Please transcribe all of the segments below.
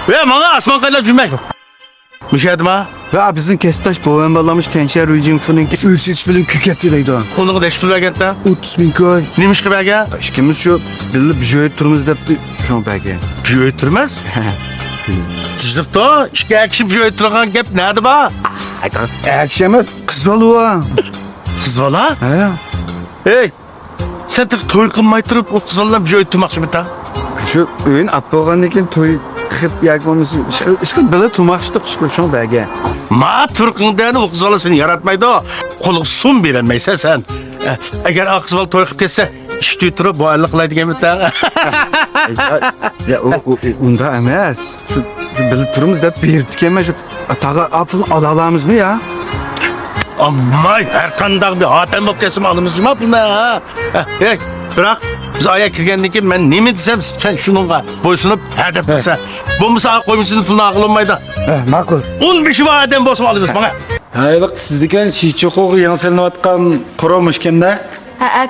Ve bana asman kayla cümle. Müşahede mi? Ya bizim Kestaş boğan bağlamış Kenşer Rücün Fınınki Ülsiz film küketli deydi o. Onu da eşit belgette. 30 bin koy. Neymiş ki belge? İşkimiz şu bilip jöğüt turumuz depti şu belge. Bir şey öğüttürmez. Tızlık da işe ekşi bir şey öğüttürgen gep nerede ba? Akşamı kız oluyor. Kız valla. He. Hey. Sen tık toy kılmay durup o kız valla bir şey öğüttürmek mı ta? Şu öğün at boğanlıkken toy kıp yakmamız. İşte böyle tumakştık şu belge. Ma Türk'ünden o kız valla seni yaratmaydı o. Koluk sun bilemeyse sen. Eğer o kız valla toy kıp kesse İşte durup bu aylıklaydı gemitten. Ya onda emas. Şu böyle turumuz dep birdik ama şu atağa apıl alalamız mı ya? Ammay her kandak bir hatem bok kesim alımız mı yapın ha? Hey bırak biz aya kirgendik ki ben ne mi desem sen şununla boysunup hedef bilsen. Bu musağa koymuşsun puluna akıl olmaydı. Makul. Un bir şey var hedef bosum alıyoruz bana. Haylık sizdeken şiçi koku yanselenip atkan koromushken de.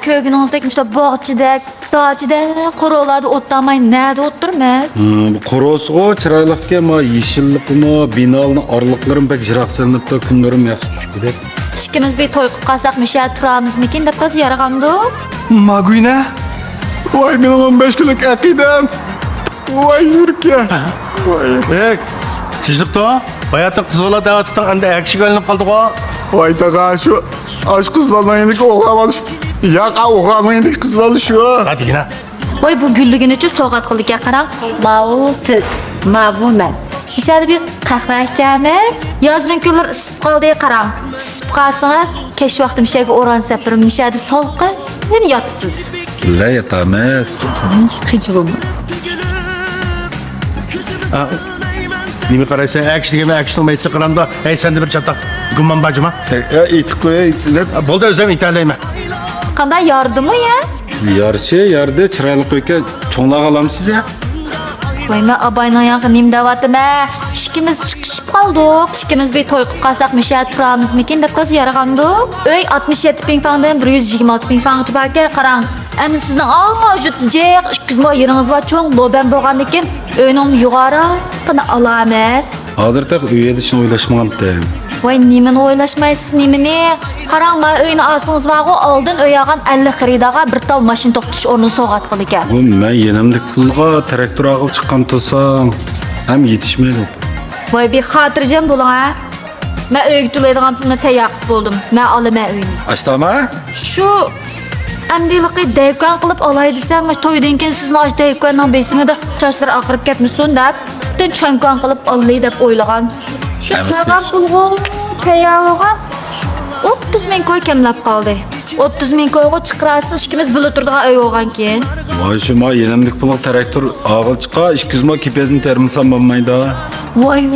Köygünüzdeki işte bağçıda, dağçıda, korolarda otlamayın. Nerede otturmaz? Bu korosu go çıraylıkken ma yeşillik mi binalının arlıkların pek jirakselenip de kunlarım yaxşı düşküdek. İkimiz bir toy qilib qalsaq müşah turamız mıkin deb qaz yaragandı. Maguyne. Vay benim 15 günlük akidem. Vay yürke. Hey tizlik da hayatın kız valla dağa tutan anda ekşi gelinip kaldık o. Vay taga şu aşk kız valmayındaki oğlamalı şu. Ya oğlamayındaki kız valı şu. Hadi yine. Voy bu güllügün üçün soğat qildiga qarang. Mau siz, mau men. Müşahda bir qahva içamiz. Yazın kunlar isib qaldiga qarang. Isib qalsangiz kech vaqti müşahga o'ransab turib müşahda solqin yotsiz. La yatamaz. Qıcılım. Nimi qaraysan ekşi degeme ekşi olmaysa qaramda hey sen de bir çatak gumman bacıma. Ya itik koy. Bolda özlem italayma. Qanday yordimi ya? Yarşı yardı çıraylık koyken çoğunluğa alamsız ya. Voy men abayning yangi nim davatim ha. İkimiz chiqishib qoldik. İkimiz bir to'y qilib qalsaq müşah turamizmikin deb qiz yaragandik. Uy 67 bin frankdan 126 bin frank chibarga qarang. Endi sizning jutijiq 200 ming yeringiz bor, cho'ng loban bo'lgandan keyin uyning yuqori qini olamiz. Hazır tak üye dışına oylaşmağım deyim. Voy nimani o'ylashmaysiz, nimani? Qarang, men uyni olsangiz vaqo oldin o'yagan 50 xaridaga bir tal mashina to'xtatish o'rnini so'g'at qilgan. Bu ben yenemlik pulga traktör ağıl çıkan tutsam hem yetişmeydi. Voy bir xotirjam bo'ling ha. Men uyga to'laydigan pulni tayyor qilib bo'ldim. Men olaman uyni. Açtama? Shu amdiliqi dekon qilib olay desam, to'ydan keyin sizni osh dekonning besimida sochlar oqirib ketmasin deb, butun chonkon qilib olay deb o'ylagan. Shu qilgan pulga tayyorga 30 ming koy kamlab qoldi. 30 ming koyga chiqarasiz, ikkimiz bo'lib turadigan uy bo'lgan keyin. Vay şu ma yenemlik pulga traktör ağıl çıka 200 ming kipezini termisam olmaydı. Voy,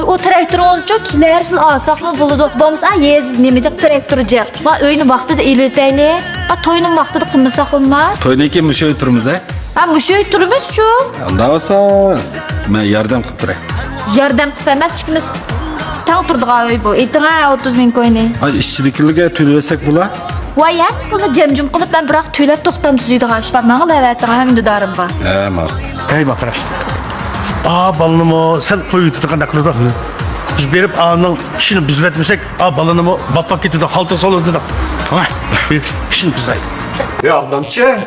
o traktoringiz uchun kelar yil olsaqmi bo'ladi. Bo'lmasa yez nimaga traktorji. Va uyni vaqtida elitaylik. Va to'yning vaqtida qilmasak bo'lmas. Toynaki müşe oturumuz he? Ha, mushu turimiz shu. Anda olsa ben yardım kılıp duray. Yordam qilib emas, ikkimiz tang turdigan uy bu. Aytinga 30 ming koyni. Ay işçilikliğe tüylesek bula. Voy, ya, buni jim qilib men biroq to'lab to'xtam tuzuydigan ish bor. Menga da'vatim ham dudarim bor. He mal. Hey bakara. Balınımı sen koyu tutukan da kılır. Biz berip ağanın işini biz vermesek balınımı batmak getirdi halta solu dedi. Ama bir işini biz aydı. Ya Allah'ımçı.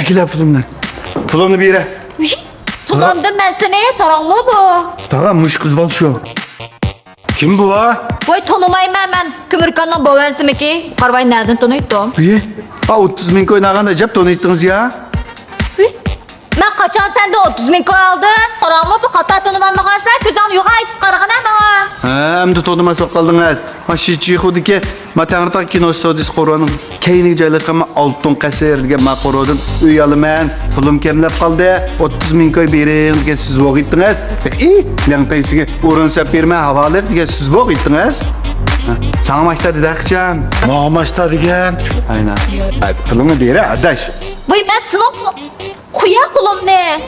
Akile pulumdan. Pulumunu bir yere. Pulamda men seni sarangmi bu? Taga muş kız valı şu. Kim bu ha? Voy, tonimayman men. Kömürkanning bovasimiki. Qarvay nereden tanıydım? İyi. 30 bin koy nağanda cep tonu ittiniz ya. Men qachon sende 30 ming koy oldim? Qarangmi bu xato tonimaymagansan, ko'zingni yo'q aytib qaragan menga. Hem de tonuma soqaldınız. Ma şiçi xudiki ma tanrıtaq kino stodis qo'rvanın keyini joylagan altın qasir degan ma qo'rvadan uy olaman. Pulum kemlab qoldi. 30 ming koy bering degan siz vo'g'itdingiz. Langtaysiga o'rinsab berma havola degan siz vo'g'itdingiz. Sana maçta dedakcan. Mağmaşta digen. Aynen. Pulunu beri adaş. Voy, men sinib Xuya pulimni.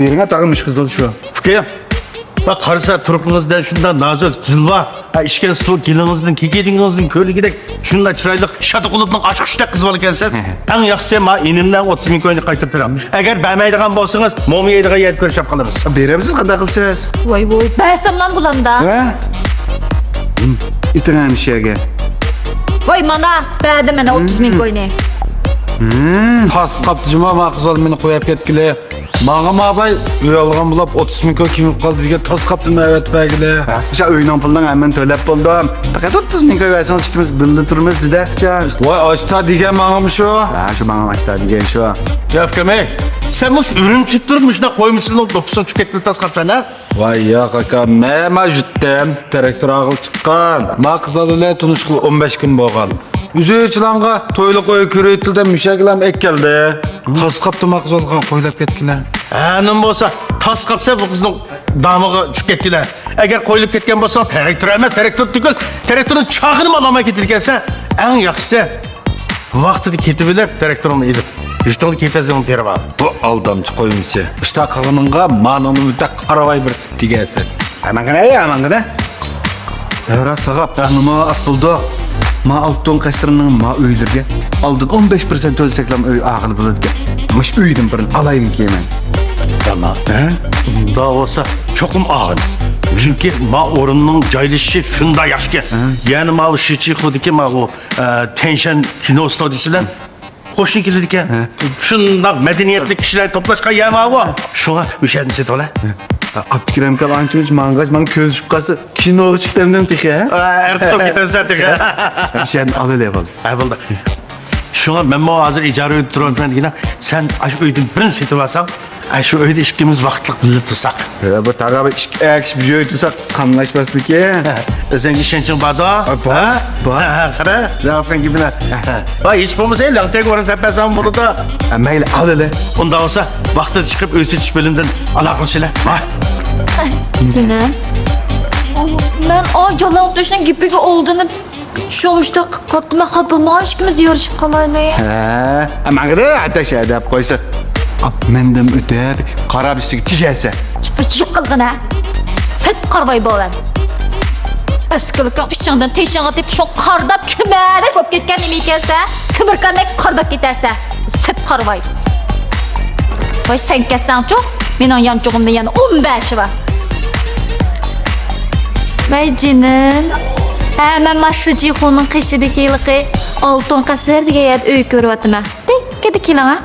Birine takılmış kız ol şu. Fıkayım. Bak karısa turpunuzdan şundan nazır, zılva. Ha işken su gilinizden, kekedinizden, körlügidek. Şundan çıraylık, şatı kulübünün açık iştek kız balı gelsen. En yaxşısı ma inimden 30 bin koyunu kaytıp verim. Eğer beğenmeydiğen bolsanız, momu yediğe yer görüşüp kalırız. Beremsiz qanday qilsiz? Voy voy. Bəsəm lan bulamda. Ha? İtin hem şeyge. Voy mana, bədi mənə 30 min koyunu. Tas qaptı cuma ma qızal meni qo'yib ketgile. Mağa mabay uy algan bulab 30 bin koy kimib qoldi degan tas qaptı məvət bəgile. Şa öyünün puldan hemen töləb buldum. Fakat 30 min koy verseniz ikimiz birlikte turumuz dide. Voy açta degan mağım şu. Ha şu bana maçta diyen şu. Yafkeme, sen boş ürün çıktırmış da koymuşsun o dopusun çüketli tas kapsan ha? Vay ya kaka, məma juttem. Traktor ağıl çıqqan. Ma qızal ile tunuşqıl 15 gün bolğan. Üzü çılanga toylu qoy köreytilden müşəkilam ek geldi. Tas qaptı ma qızalgan qoylap ketgile. Hanım bolsa tas kapsa bu kızın damığı çükettiler. Eğer koyulup ketken bolsa traktör emez, traktör tükül. Traktörün çağını mı alama getirkense en yaxşısı vaxtını ketibilip traktörünü edip. Üçtünü kefezini terip al. Bu aldamçı qoyumçı. İşte qağınınğa manımı müddə qaravay bir sıktı gelsin. Hemen gene ya hemen gene. Eğer tağap nima at buldu. Ma altın kasırının ma öylürge. Aldın 15% ölseklam öy ağıl buluduğu. Mış üydüm birin alayım ki hemen. Tamam. Daha olsa çokum ağın. Çünkü ma orunun caylışı şunda yaşke. Yani ma o şiçi kudiki ma o tenşen kino stüdyosu'dan hoşun kilidi ki. Şunda medeniyetli kişiler toplaşkan yama o. Şuna üşendisi dola. Abdurrahim Kalançı'nın mangaç man köz şupkası kino çıktığımdan teki ha. Ertuğrul gidersen tek. Sen al öyle yapalım. Eyvallah. Şuna ben bu hazır icra ödü dururken yine sen şu öydün birini seti varsan şu öydü işkimiz vaktlik bilir tutsak. Bu tağabı ekş bir şey tutsak kanlaşmasın ki. Özengi şençin bada. Ba. Kara. Zaten gibi ne? Vay hiç bulmuş el lan tek orası hep zaman bunu da. Ama öyle al öyle. Onda olsa vakti çıkıp öğütücü bölümden alakalı şeyler. Vay. Canım. Ben acalan düşün gibi olduğunu şoğuşta katma kapıma aşkımız yarışıp kalayla. Ha, ama gide hatta şey edip koysa. Mendem ötep kara bir tijelse. Çık kıldın ha. Set karvay boğan. Eskilikten içinden teşen atıp şu kardap kümerek hop ketken imi kelse. Kıvırkanek kardap giderse. Set karvay. Vay sen kessen çok. Benim yancığımda yani 15 var. Vay canım. Hemen maşıcı konun kışıdaki yılıqı altın kasır diye öykü örvatına. Tek kedi kilana.